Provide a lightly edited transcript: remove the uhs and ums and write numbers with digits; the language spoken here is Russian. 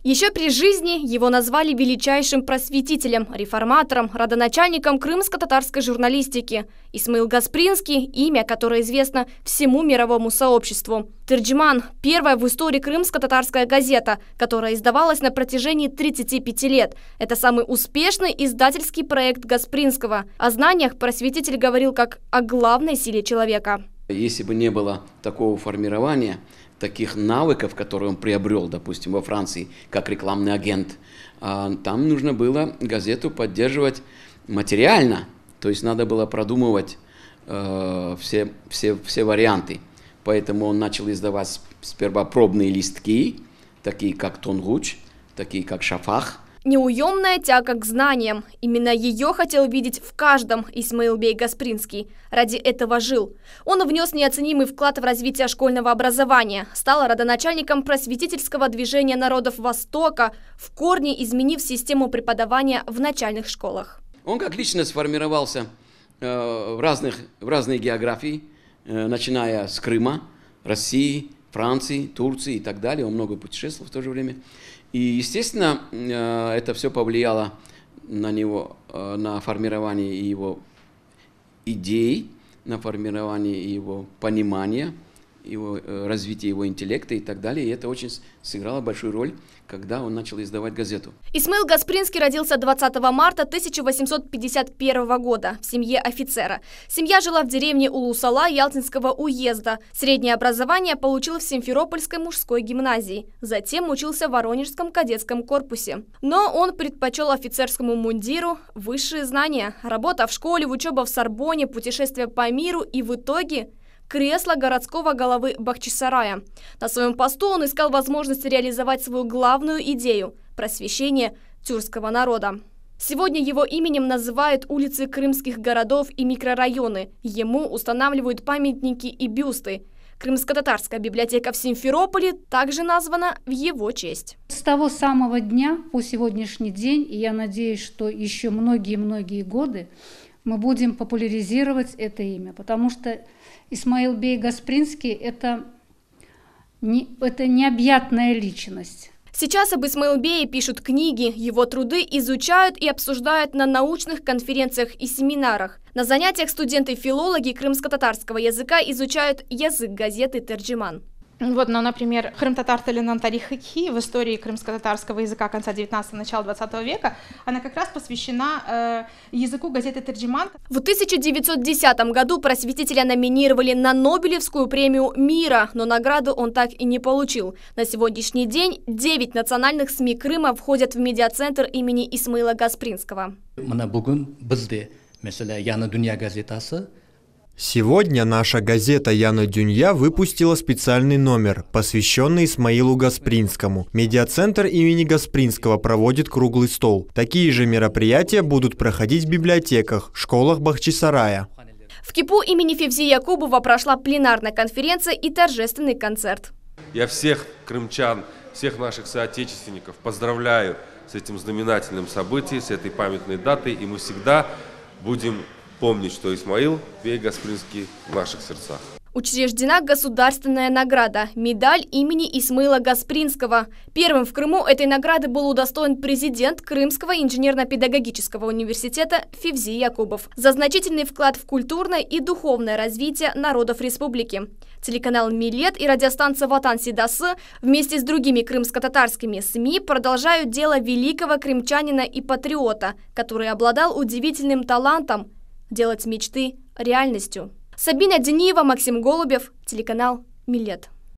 Еще при жизни его назвали величайшим просветителем, реформатором, родоначальником крымско-татарской журналистики. Исмаил Гаспринский – имя, которое известно всему мировому сообществу. «Терджиман» – первая в истории крымско-татарская газета, которая издавалась на протяжении 35 лет. Это самый успешный издательский проект Гаспринского. О знаниях просветитель говорил как о главной силе человека. Если бы не было такого формирования, таких навыков, которые он приобрел, допустим, во Франции, как рекламный агент, там нужно было газету поддерживать материально, то есть надо было продумывать все варианты. Поэтому он начал издавать сперва пробные листки, такие как «Тонгуч», такие как «Шафах». Неуемная тяга к знаниям. Именно ее хотел видеть в каждом Исмаил бей Гаспринский. Ради этого жил. Он внес неоценимый вклад в развитие школьного образования, стал родоначальником просветительского движения народов Востока, в корне изменив систему преподавания в начальных школах. Он как личность сформировался в разной географии, начиная с Крыма, России, Франции, Турции и так далее. Он много путешествовал в то же время. И, естественно, это все повлияло на него, на формирование его идей, на формирование его понимания, его развитие его интеллекта и так далее. И это очень сыграло большую роль, когда он начал издавать газету. Исмаил Гаспринский родился 20 марта 1851 года в семье офицера. Семья жила в деревне Улусала Ялтинского уезда. Среднее образование получил в Симферопольской мужской гимназии. Затем учился в Воронежском кадетском корпусе. Но он предпочел офицерскому мундиру высшие знания. Работа в школе, учеба в Сорбоне, путешествия по миру и в итоге кресло городского головы Бахчисарая. На своем посту он искал возможность реализовать свою главную идею – просвещение тюркского народа. Сегодня его именем называют улицы крымских городов и микрорайоны. Ему устанавливают памятники и бюсты. Крымско-татарская библиотека в Симферополе также названа в его честь. С того самого дня по сегодняшний день, и я надеюсь, что еще многие-многие годы, мы будем популяризировать это имя, потому что Исмаил бей Гаспринский – это необъятная личность. Сейчас об Исмаил бее пишут книги, его труды изучают и обсуждают на научных конференциях и семинарах. На занятиях студенты-филологи крымско-татарского языка изучают язык газеты «Терджиман». Вот, ну, например, Крым-татар Талинан Тарихи в истории крымско-татарского языка конца 19-го, начала 20 века, она как раз посвящена языку газеты «Терджиман». В 1910 году просветителя номинировали на Нобелевскую премию мира, но награду он так и не получил. На сегодняшний день 9 национальных СМИ Крыма входят в медиацентр имени Исмаила Гаспринского. Сегодня наша газета «Яна Дюнья» выпустила специальный номер, посвященный Исмаилу Гаспринскому. Медиацентр имени Гаспринского проводит круглый стол. Такие же мероприятия будут проходить в библиотеках, школах Бахчисарая. В КИПУ имени Февзи Якубова прошла пленарная конференция и торжественный концерт. Я всех крымчан, всех наших соотечественников поздравляю с этим знаменательным событием, с этой памятной датой, и мы всегда будем помнить, что Исмаил бей Гаспринский в наших сердцах. Учреждена государственная награда – медаль имени Исмаила Гаспринского. Первым в Крыму этой награды был удостоен президент Крымского инженерно-педагогического университета Февзи Якубов за значительный вклад в культурное и духовное развитие народов республики. Телеканал «Милет» и радиостанция «Ватан Сидасы» вместе с другими крымско-татарскими СМИ продолжают дело великого крымчанина и патриота, который обладал удивительным талантом делать мечты реальностью. Сабина Дениева, Максим Голубев, телеканал «Милет».